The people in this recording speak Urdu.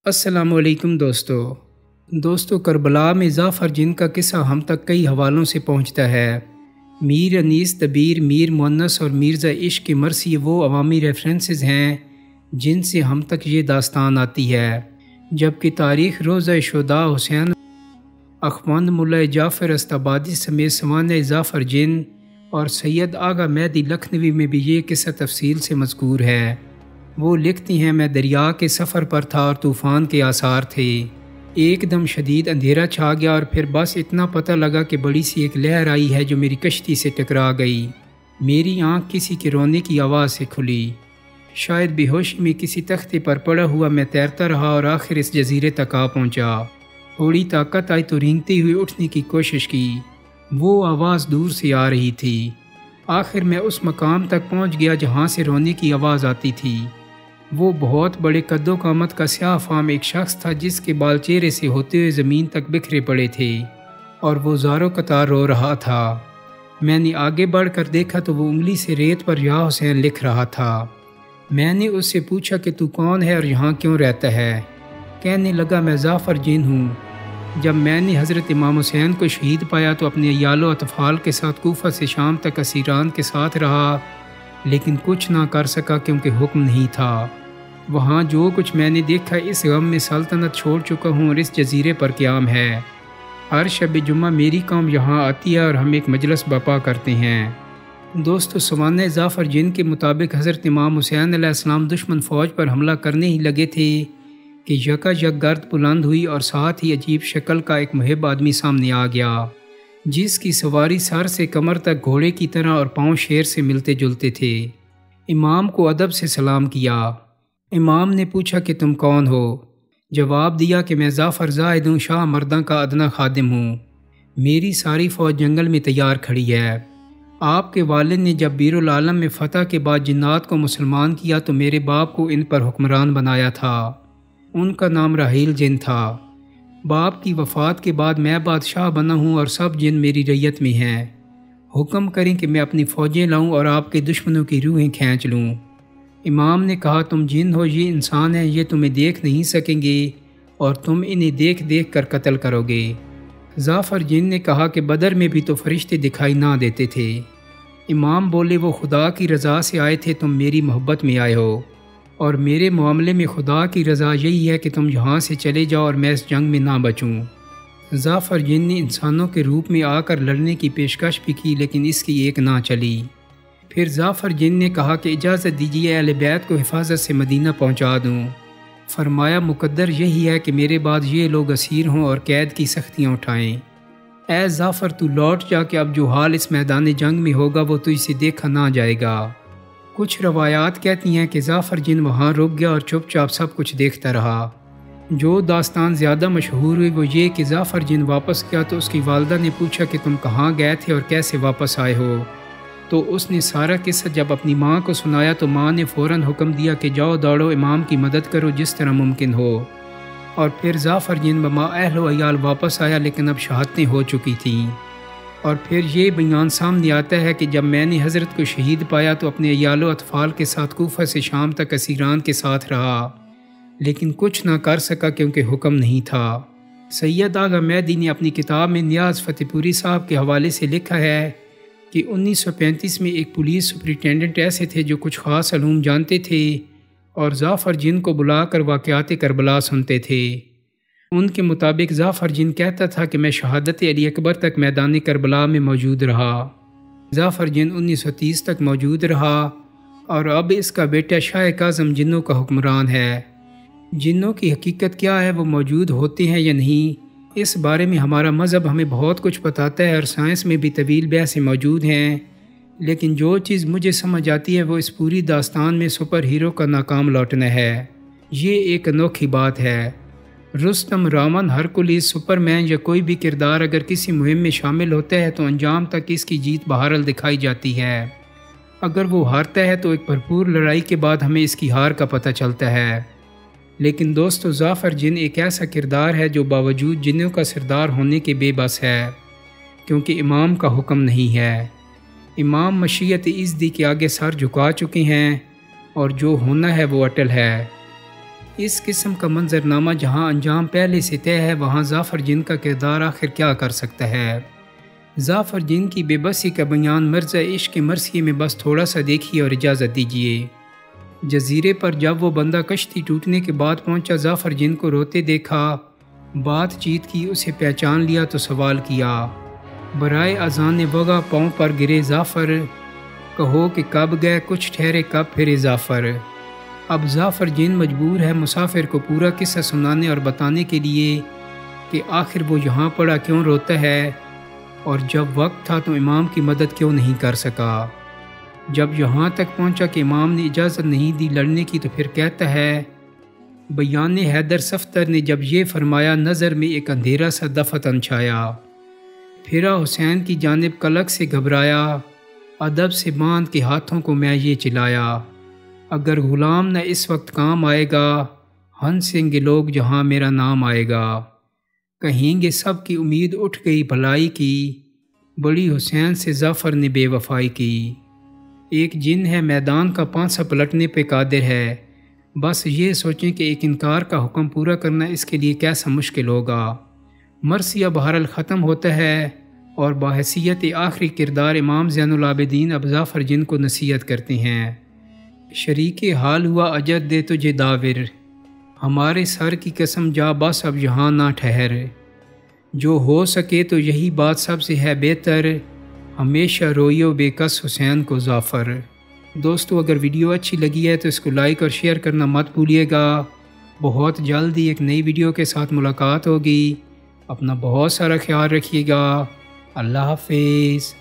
السلام علیکم دوستو کربلا میں ظافر جن کا قصہ ہم تک کئی حوالوں سے پہنچتا ہے۔ میر انیس دبیر، میر مونس اور مرزا عشق کی مرثی وہ عوامی ریفرنسز ہیں جن سے ہم تک یہ داستان آتی ہے، جبکہ تاریخ روزہ شہداء حسین اخوند ملا جعفر استابادی سمیت سوانح ظافر جن اور سید آغا مہدی لکھنوی میں بھی یہ قصہ تفصیل سے مذکور ہے۔ وہ لکھتی ہیں، میں دریا کے سفر پر تھا اور طوفان کے آثار تھے۔ ایک دم شدید اندھیرا چھا گیا اور پھر بس اتنا پتہ لگا کہ بڑی سی ایک لہر آئی ہے جو میری کشتی سے ٹکرا گئی۔ میری آنکھ کسی کے رونے کی آواز سے کھلی۔ شاید بے ہوشی میں کسی تختے پر پڑا ہوا میں تیرتا رہا اور آخر اس جزیرے تک آ پہنچا۔ تھوڑی طاقت آئی تو رینگتے ہوئے اٹھنے کی کوشش کی۔ وہ آواز دور سے آ رہی تھی۔ آخر میں اس مقام تک پہنچ گیا جہاں سے رونے کی آواز آتی تھی۔ وہ بہت بڑے قد و قامت کا سیاہ فام ایک شخص تھا جس کے بال چہرے سے ہوتے ہوئے زمین تک بکھرے پڑے تھے اور وہ زاروں قطار رو رہا تھا۔ میں نے آگے بڑھ کر دیکھا تو وہ انگلی سے ریت پر یا حسین لکھ رہا تھا۔ میں نے اس سے پوچھا کہ تو کون ہے اور یہاں کیوں رہتا ہے؟ کہنے لگا، میں ظافر جن ہوں۔ جب میں نے حضرت امام حسین کو شہید پایا تو اپنے عیال و اطفال کے ساتھ کوفہ سے شام تک اسیران کے ساتھ رہا، لیکن کچھ نہ کر سکا کیونکہ حکم نہیں تھا۔ وہاں جو کچھ میں نے دیکھا، اس غم میں سلطنت چھوڑ چکا ہوں اور اس جزیرے پر قیام ہے۔ ہر شب جمعہ میری قوم یہاں آتی ہے اور ہم ایک مجلس برپا کرتے ہیں۔ دوستو، سوانح ظافر جن کے مطابق حضرت امام حسین علیہ السلام دشمن فوج پر حملہ کرنے ہی لگے تھے کہ یکا یک گرد بلند ہوئی اور ساتھ ہی عجیب شکل کا ایک محب آدمی سامنے آ گیا، جس کی سواری سر سے کمر تک گھوڑے کی طرح اور پاؤں شیر سے ملتے جلتے تھے۔ امام کو ادب سے سلام کیا۔ امام نے پوچھا کہ تم کون ہو؟ جواب دیا کہ میں ظافر زاہد ہوں، شاہ مرداں کا ادنا خادم ہوں۔ میری ساری فوج جنگل میں تیار کھڑی ہے۔ آپ کے والد نے جب بیر العالم میں فتح کے بعد جنات کو مسلمان کیا تو میرے باپ کو ان پر حکمران بنایا تھا۔ ان کا نام راحیل جن تھا۔ باپ کی وفات کے بعد میں بادشاہ بنا ہوں اور سب جن میری رعیت میں ہیں۔ حکم کریں کہ میں اپنی فوجیں لاؤں اور آپ کے دشمنوں کی روحیں کھینچ لوں۔ امام نے کہا، تم جن ہو، یہ انسان ہیں، یہ تمہیں دیکھ نہیں سکیں گے اور تم انہیں دیکھ دیکھ کر قتل کرو گے۔ ظافر جن نے کہا کہ بدر میں بھی تو فرشتے دکھائی نہ دیتے تھے۔ امام بولے، وہ خدا کی رضا سے آئے تھے، تم میری محبت میں آئے ہو، اور میرے معاملے میں خدا کی رضا یہی ہے کہ تم یہاں سے چلے جاؤ اور میں اس جنگ میں نہ بچوں۔ ظافر جن نے انسانوں کے روپ میں آ کر لڑنے کی پیشکش بھی کی لیکن اس کی ایک نہ چلی۔ پھر ظافر جن نے کہا کہ اجازت دیجیے اہل بیت کو حفاظت سے مدینہ پہنچا دوں۔ فرمایا، مقدر یہی ہے کہ میرے بعد یہ لوگ اسیر ہوں اور قید کی سختیاں اٹھائیں۔ اے ظافر، تو لوٹ جا کہ اب جو حال اس میدان جنگ میں ہوگا وہ تجھ سے دیکھا نہ جائے گا۔ کچھ روایات کہتی ہیں کہ ظافر جن وہاں رک گیا اور چپ چاپ سب کچھ دیکھتا رہا۔ جو داستان زیادہ مشہور ہوئی وہ یہ کہ ظافر جن واپس گیا تو اس کی والدہ نے پوچھا کہ تم کہاں گئے تھے اور کیسے واپس آئے ہو؟ تو اس نے سارا قصہ جب اپنی ماں کو سنایا تو ماں نے فوراً حکم دیا کہ جاؤ دوڑو، امام کی مدد کرو جس طرح ممکن ہو۔ اور پھر ظافر جن بما اہل و عیال واپس آیا، لیکن اب شہادتیں ہو چکی تھیں۔ اور پھر یہ بیان سامنے آتا ہے کہ جب میں نے حضرت کو شہید پایا تو اپنے عیال و اطفال کے ساتھ کوفہ سے شام تک اسیران کے ساتھ رہا، لیکن کچھ نہ کر سکا کیونکہ حکم نہیں تھا۔ سید آغا مہدی نے اپنی کتاب میں نیاز فتح پوری صاحب کے حوالے سے لکھا ہے کہ 1935 میں ایک پولیس سپرنٹینڈنٹ ایسے تھے جو کچھ خاص علوم جانتے تھے اور ظافر جن کو بلا کر واقعات کربلا سنتے تھے۔ ان کے مطابق ظافر جن کہتا تھا کہ میں شہادت علی اکبر تک میدان کربلا میں موجود رہا۔ ظافر جن 1930 تک موجود رہا اور اب اس کا بیٹا شاہ کاظم جنوں کا حکمران ہے۔ جنوں کی حقیقت کیا ہے، وہ موجود ہوتے ہیں یا نہیں، اس بارے میں ہمارا مذہب ہمیں بہت کچھ بتاتا ہے اور سائنس میں بھی طویل بحثیں موجود ہیں، لیکن جو چیز مجھے سمجھ آتی ہے وہ اس پوری داستان میں سپر ہیرو کا ناکام لوٹنا ہے۔ یہ ایک انوکھی بات ہے۔ رستم، راون، ہرکولیس، سپر مین یا کوئی بھی کردار اگر کسی مہم میں شامل ہوتا ہے تو انجام تک اس کی جیت بہرحال دکھائی جاتی ہے۔ اگر وہ ہارتا ہے تو ایک بھرپور لڑائی کے بعد ہمیں اس کی ہار کا پتہ چلتا ہے۔ لیکن دوستو، ظافر جن ایک ایسا کردار ہے جو باوجود جنوں کا سردار ہونے کے بے بس ہے، کیونکہ امام کا حکم نہیں ہے۔ امام مشیت ازدی کے آگے سر جھکا چکے ہیں اور جو ہونا ہے وہ اٹل ہے۔ اس قسم کا منظرنامہ جہاں انجام پہلے سے طے ہے، وہاں ظافر جن کا کردار آخر کیا کر سکتا ہے؟ ظافر جن کی بے بسی کا بیان مرزا عشق کی مرثیے میں بس تھوڑا سا دیکھیے اور اجازت دیجیے۔ جزیرے پر جب وہ بندہ کشتی ٹوٹنے کے بعد پہنچا، ظافر جن کو روتے دیکھا، بات چیت کی، اسے پہچان لیا تو سوال کیا۔ برائے اذان وغا پاؤں پر گرے ظافر، کہو کہ کب گئے کچھ ٹھہرے کب پھرے ظافر۔ اب ظافر جن مجبور ہے مسافر کو پورا قصہ سنانے اور بتانے کے لیے کہ آخر وہ یہاں پڑا کیوں روتا ہے، اور جب وقت تھا تو امام کی مدد کیوں نہیں کر سکا۔ جب یہاں تک پہنچا کہ امام نے اجازت نہیں دی لڑنے کی تو پھر کہتا ہے، بیان حیدر صفدر نے جب یہ فرمایا، نظر میں ایک اندھیرا سا دفتن چھایا، پھرا حسین کی جانب کلک سے گھبرایا، ادب سے باندھ کے ہاتھوں کو میں یہ چلایا، اگر غلام نہ اس وقت کام آئے گا، ہنسیں گے لوگ جہاں میرا نام آئے گا، کہیں گے سب کی امید اٹھ گئی بھلائی کی، بڑی حسین سے ظافر نے بے وفائی کی۔ ایک جن ہے میدان کا پانسا پلٹنے پہ قادر ہے، بس یہ سوچیں کہ ایک انکار کا حکم پورا کرنا اس کے لیے کیسا مشکل ہوگا۔ مرثیہ بہرحال ختم ہوتا ہے اور بحیثیت آخری کردار امام زین العابدین اب ظافر جن کو نصیحت کرتے ہیں۔ شریک حال ہوا اجر دے تجھے داور، ہمارے سر کی قسم جا بس اب یہاں نہ ٹھہر، جو ہو سکے تو یہی بات سب سے ہے بہتر، ہمیشہ روئیو بے کس حسین کو ظافر۔ دوستو اگر ویڈیو اچھی لگی ہے تو اس کو لائک اور شیئر کرنا مت بھولیے گا۔ بہت جلدی ایک نئی ویڈیو کے ساتھ ملاقات ہوگی۔ اپنا بہت سارا خیال رکھیے گا۔ اللہ حافظ۔